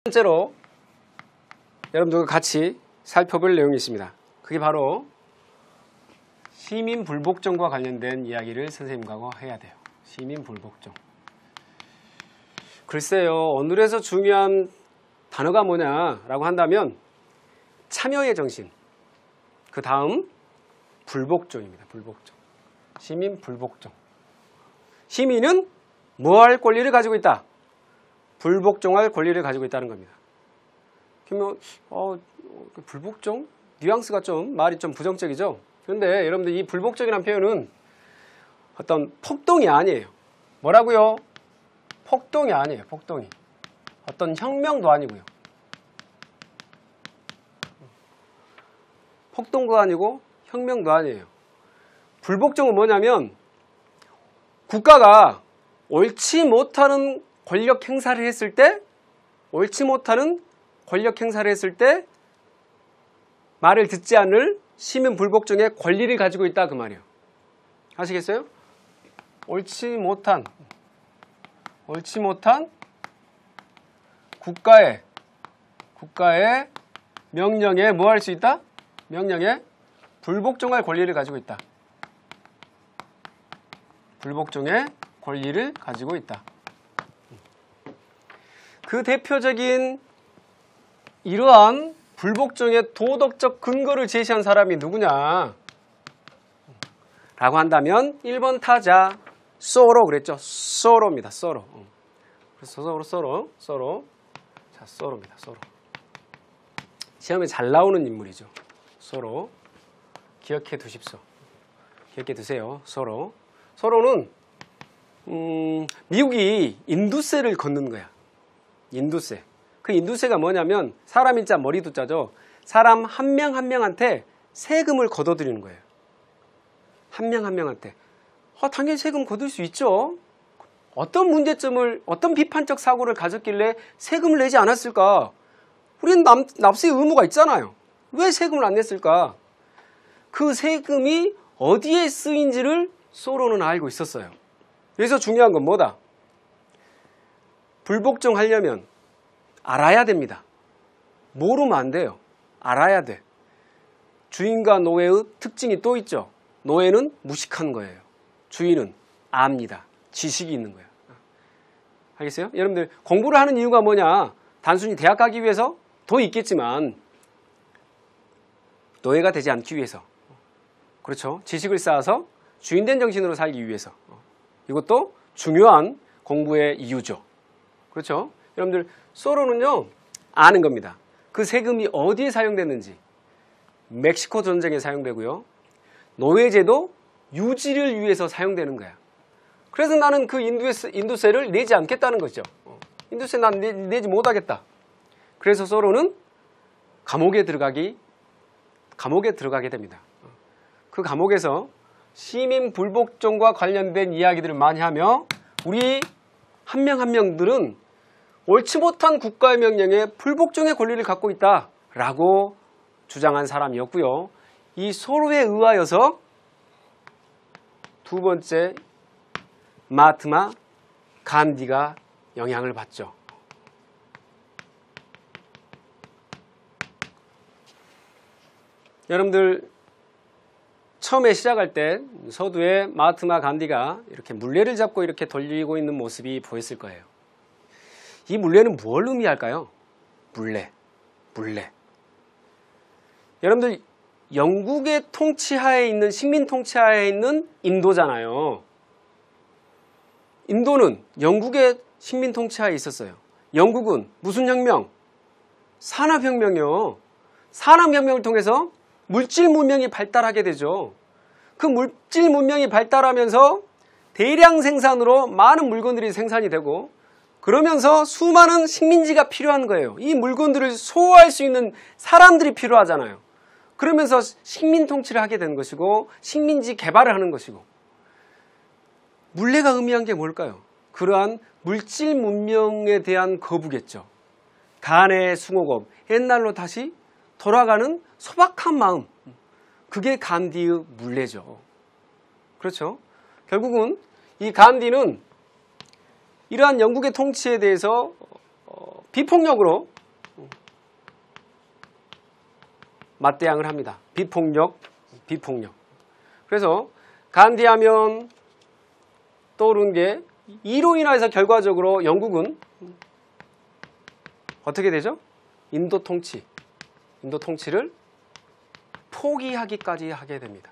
번째로 여러분들과 같이 살펴볼 내용이 있습니다. 그게 바로 시민 불복종과 관련된 이야기를 선생님과 해야 돼요. 시민 불복종. 글쎄요, 오늘에서 중요한 단어가 뭐냐라고 한다면 참여의 정신, 그 다음 불복종입니다. 불복종. 시민 불복종. 시민은 뭐 할 권리를 가지고 있다? 불복종할 권리를 가지고 있다는 겁니다. 그러면 불복종? 뉘앙스가 좀 말이 좀 부정적이죠. 그런데 여러분들 이 불복종이라는 표현은 어떤 폭동이 아니에요. 뭐라고요? 폭동이 아니에요. 폭동이. 어떤 혁명도 아니고요. 폭동도 아니고 혁명도 아니에요. 불복종은 뭐냐면 국가가 옳지 못하는 권력 행사를 했을 때, 말을 듣지 않을 시민 불복종의 권리를 가지고 있다 그 말이에요. 아시겠어요? 옳지 못한 국가의 명령에 뭐 할 수 있다? 명령에 불복종할 권리를 가지고 있다. 불복종의 권리를 가지고 있다. 그 대표적인 이러한 불복종의 도덕적 근거를 제시한 사람이 누구냐? 라고 한다면 1번 타자 소로 그랬죠? 소로입니다. 소로. 그래서 소로. 자, 소로입니다. 소로. 시험에 잘 나오는 인물이죠. 소로. 기억해 두십시오. 기억해 두세요. 소로. 소로는 미국이 인두세를 걷는 거야. 인두세. 그 인두세가 뭐냐면 사람 인자 머리도 짜죠. 사람 한 명 한 명한테 세금을 걷어들이는 거예요. 한 명 한 명한테. 당연히 세금 걷을 수 있죠. 어떤 문제점을, 어떤 비판적 사고를 가졌길래 세금을 내지 않았을까? 우리는 납세의 의무가 있잖아요. 왜 세금을 안 냈을까? 그 세금이 어디에 쓰인지를 소로는 알고 있었어요. 그래서 중요한 건 뭐다? 불복종 하려면 알아야 됩니다. 모르면 안 돼요. 알아야 돼. 주인과 노예의 특징이 또 있죠. 노예는 무식한 거예요. 주인은 압니다. 지식이 있는 거예요. 알겠어요? 여러분들 공부를 하는 이유가 뭐냐? 단순히 대학 가기 위해서 더 있겠지만 노예가 되지 않기 위해서. 그렇죠? 지식을 쌓아서 주인된 정신으로 살기 위해서. 이것도 중요한 공부의 이유죠. 그렇죠? 여러분들 소로는요 아는 겁니다. 그 세금이 어디에 사용됐는지. 멕시코 전쟁에 사용되고요. 노예제도 유지를 위해서 사용되는 거야. 그래서 나는 그 인두세를 내지 않겠다는 거죠. 인두세 난 내지 못하겠다. 그래서 소로는 감옥에 들어가게 됩니다. 그 감옥에서 시민 불복종과 관련된 이야기들을 많이 하며 우리 한 명 한 명들은 옳지 못한 국가의 명령에 불복종의 권리를 갖고 있다라고 주장한 사람이었고요. 이 소로에 의하여서 두 번째 마하트마 간디가 영향을 받죠. 여러분들 처음에 시작할 때 서두에 마하트마 간디가 이렇게 물레를 잡고 이렇게 돌리고 있는 모습이 보였을 거예요. 이 물레는 뭘 의미할까요? 물레. 여러분들 영국의 통치하에 있는 식민 통치하에 있는 인도잖아요. 인도는 영국의 식민 통치하에 있었어요. 영국은 무슨 혁명? 산업혁명이요. 산업혁명을 통해서 물질 문명이 발달하게 되죠. 그 물질 문명이 발달하면서 대량 생산으로 많은 물건들이 생산이 되고 그러면서 수많은 식민지가 필요한 거예요. 이 물건들을 소화할 수 있는 사람들이 필요하잖아요. 그러면서 식민 통치를 하게 되는 것이고 식민지 개발을 하는 것이고 물레가 의미한 게 뭘까요? 그러한 물질 문명에 대한 거부겠죠. 간의 숭어검, 옛날로 다시 돌아가는 소박한 마음, 그게 간디의 물레죠. 그렇죠? 결국은 이 간디는 이러한 영국의 통치에 대해서 비폭력으로 맞대항을 합니다. 비폭력. 그래서 간디 하면 떠오르는 게 이로 인해서 결과적으로 영국은 어떻게 되죠? 인도 통치를 포기하기까지 하게 됩니다.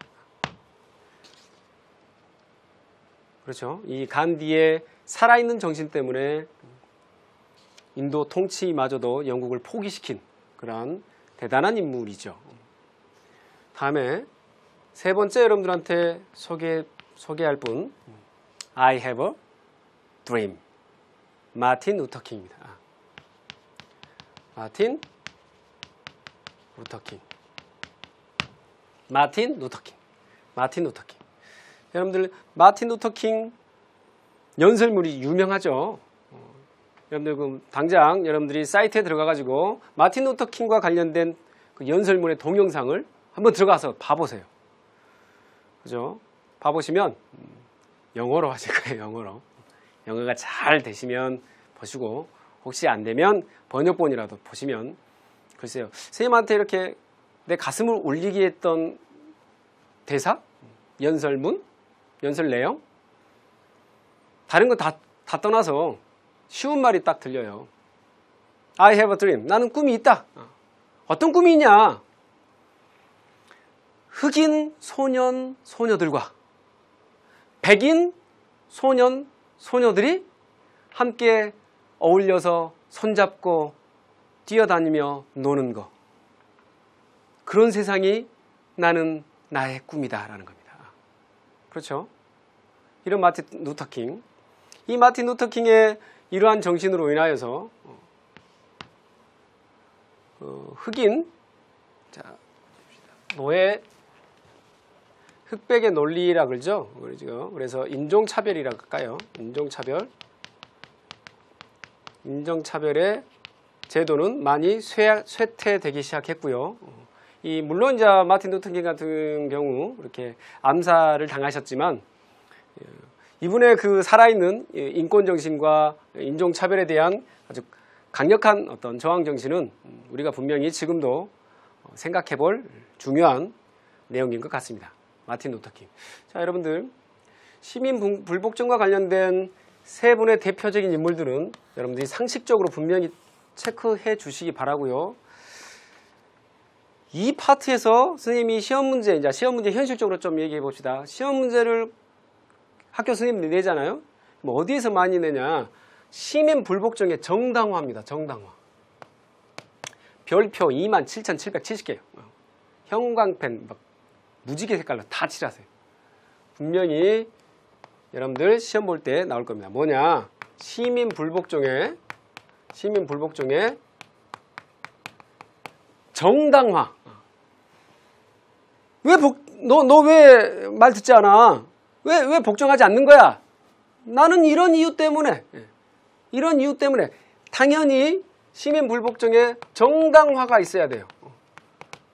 그렇죠. 이 간디의 살아있는 정신 때문에 인도 통치마저도 영국을 포기시킨 그런 대단한 인물이죠. 다음에 세 번째 여러분들한테 소개할 분, I have a dream. 마틴 루터킹입니다. 마틴 루터킹. 여러분들 마틴 루터킹 연설문이 유명하죠. 여러분들 당장 여러분들이 사이트에 들어가가지고 마틴 루터킹과 관련된 그 연설문의 동영상을 한번 들어가서 봐보세요. 그죠? 봐보시면 영어로 하실 거예요. 영어가 잘 되시면 보시고 혹시 안 되면 번역본이라도 보시면 글쎄요. 선생님한테 이렇게 내 가슴을 울리게 했던 대사, 연설문, 연설 내용 다른 거 다 떠나서 쉬운 말이 딱 들려요. I have a dream. 나는 꿈이 있다. 어떤 꿈이 있냐? 흑인 소년, 소녀들과 백인 소년, 소녀들이 함께 어울려서 손잡고 뛰어다니며 노는 거. 그런 세상이 나는 나의 꿈이다 라는 겁니다. 그렇죠? 이런 마틴 루터킹. 이 마틴 루터킹의 이러한 정신으로 인하여서 흑인 노예 흑백의 논리라 그러죠. 그래서 인종차별이라고 할까요? 인종차별의 제도는 많이 쇠퇴되기 시작했고요. 물론 이제 마틴 루터킹 같은 경우 이렇게 암살을 당하셨지만 이분의 그 살아있는 인권 정신과 인종 차별에 대한 아주 강력한 어떤 저항 정신은 우리가 분명히 지금도 생각해볼 중요한 내용인 것 같습니다. 마틴 루터킹. 자, 여러분들 시민 불복종과 관련된 세 분의 대표적인 인물들은 여러분들이 상식적으로 분명히 체크해 주시기 바라고요. 이 파트에서 선생님이 시험 문제 현실적으로 좀 얘기해 봅시다. 시험 문제를 학교 선생님들이 내잖아요. 어디에서 많이 내냐? 시민 불복종의 정당화입니다. 정당화. 별표 27,770개요. 형광펜 막 무지개 색깔로 다 칠하세요. 분명히 여러분들 시험 볼 때 나올 겁니다. 뭐냐? 시민 불복종의 정당화. 너 왜 말 듣지 않아? 왜 복종하지 않는 거야? 나는 이런 이유 때문에 당연히 시민 불복종의 정당화가 있어야 돼요.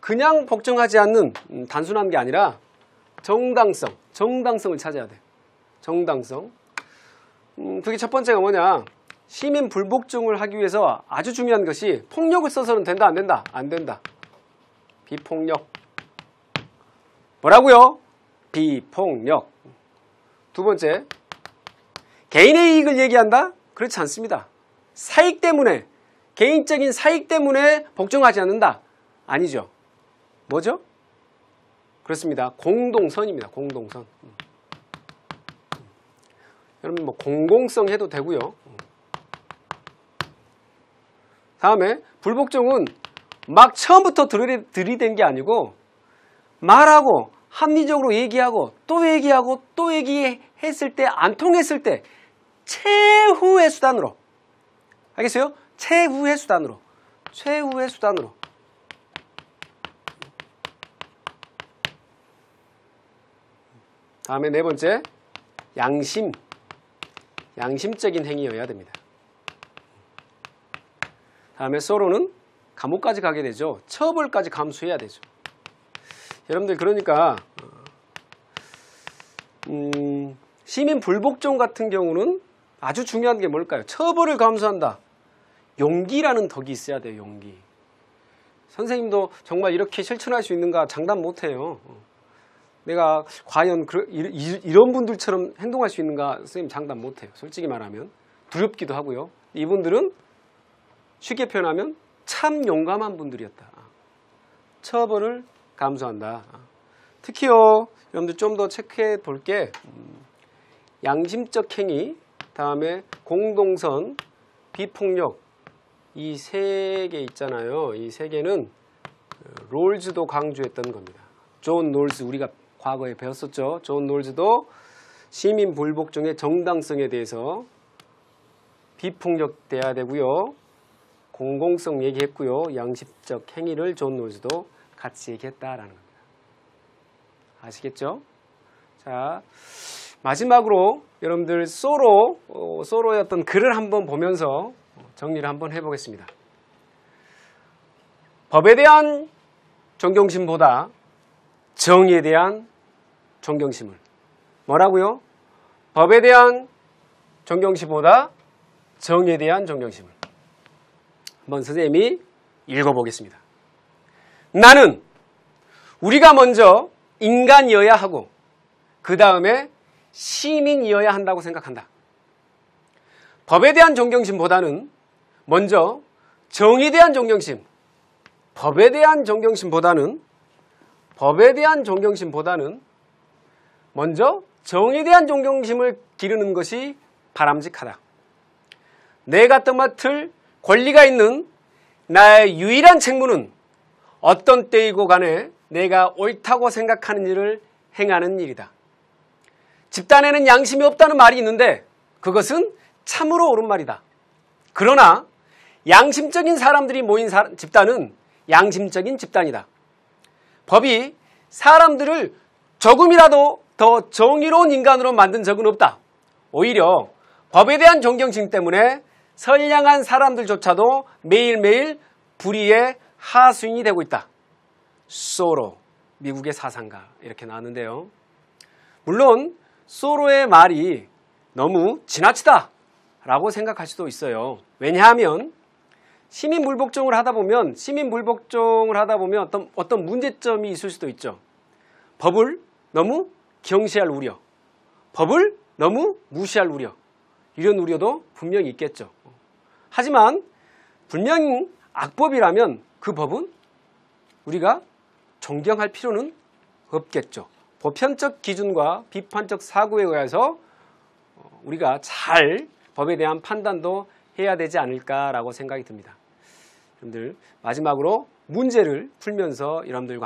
그냥 복종하지 않는 단순한 게 아니라 정당성을 찾아야 돼요. 정당성. 그게 첫 번째가 뭐냐? 시민 불복종을 하기 위해서 아주 중요한 것이 폭력을 써서는 된다, 안 된다? 안 된다. 비폭력. 뭐라고요? 비폭력. 두 번째, 개인의 이익을 얘기한다? 그렇지 않습니다. 사익 때문에, 개인적인 사익 때문에 복종하지 않는다? 아니죠. 뭐죠? 그렇습니다. 공동선입니다. 공동선. 여러분 공공성 해도 되고요. 다음에 불복종은 막 처음부터 들이댄 게 아니고 말하고 합리적으로 얘기하고 또 얘기했을 때 안 통했을 때 최후의 수단으로, 알겠어요? 최후의 수단으로. 다음에 네 번째, 양심적인 행위여야 됩니다. 다음에 서로는 감옥까지 가게 되죠. 처벌까지 감수해야 되죠. 여러분들 그러니까 시민 불복종 같은 경우는 아주 중요한 게 뭘까요? 처벌을 감수한다. 용기라는 덕이 있어야 돼요. 용기. 선생님도 정말 이렇게 실천할 수 있는가 장담 못해요. 내가 과연 이런 분들처럼 행동할 수 있는가 선생님 장담 못해요. 솔직히 말하면 두렵기도 하고요. 이분들은 쉽게 표현하면 참 용감한 분들이었다. 처벌을 감수한다. 특히요, 여러분들 좀 더 체크해 볼게. 양심적 행위, 다음에 공동선, 비폭력, 이 세 개 있잖아요. 이 세 개는 롤즈도 강조했던 겁니다. 존 롤즈, 우리가 과거에 배웠었죠. 존 롤즈도 시민 불복종의 정당성에 대해서 비폭력돼야 되고요. 공공성 얘기했고요. 양심적 행위를 존 롤즈도 같이 얘기했다라는 겁니다. 아시겠죠? 자, 마지막으로 여러분들 소로의 어떤 글을 한번 보면서 정리를 한번 해보겠습니다. 법에 대한 존경심보다 정의에 대한 존경심을, 뭐라고요? 법에 대한 존경심보다 정의에 대한 존경심을 한번 선생님이 읽어보겠습니다. 나는 우리가 먼저 인간이어야 하고 그 다음에 시민이어야 한다고 생각한다. 법에 대한 존경심보다는 먼저 정의에 대한 존경심, 법에 대한 존경심보다는 먼저 정의에 대한 존경심을 기르는 것이 바람직하다. 내가 떠맡을 권리가 있는 나의 유일한 책무는 어떤 때이고 간에 내가 옳다고 생각하는 일을 행하는 일이다. 집단에는 양심이 없다는 말이 있는데 그것은 참으로 옳은 말이다. 그러나 양심적인 사람들이 모인 집단은 양심적인 집단이다. 법이 사람들을 조금이라도 더 정의로운 인간으로 만든 적은 없다. 오히려 법에 대한 존경심 때문에 선량한 사람들조차도 매일매일 불의의 하수인이 되고 있다. 소로, 미국의 사상가, 이렇게 나왔는데요. 물론 소로의 말이 너무 지나치다 라고 생각할 수도 있어요. 왜냐하면 시민불복종을 하다 보면 어떤 문제점이 있을 수도 있죠. 법을 너무 경시할 우려, 법을 너무 무시할 우려, 이런 우려도 분명히 있겠죠. 하지만 분명히 악법이라면 그 법은 우리가 존경할 필요는 없겠죠. 보편적 기준과 비판적 사고에 의해서 우리가 잘 법에 대한 판단도 해야 되지 않을까라고 생각이 듭니다. 여러분들 마지막으로 문제를 풀면서 여러분들과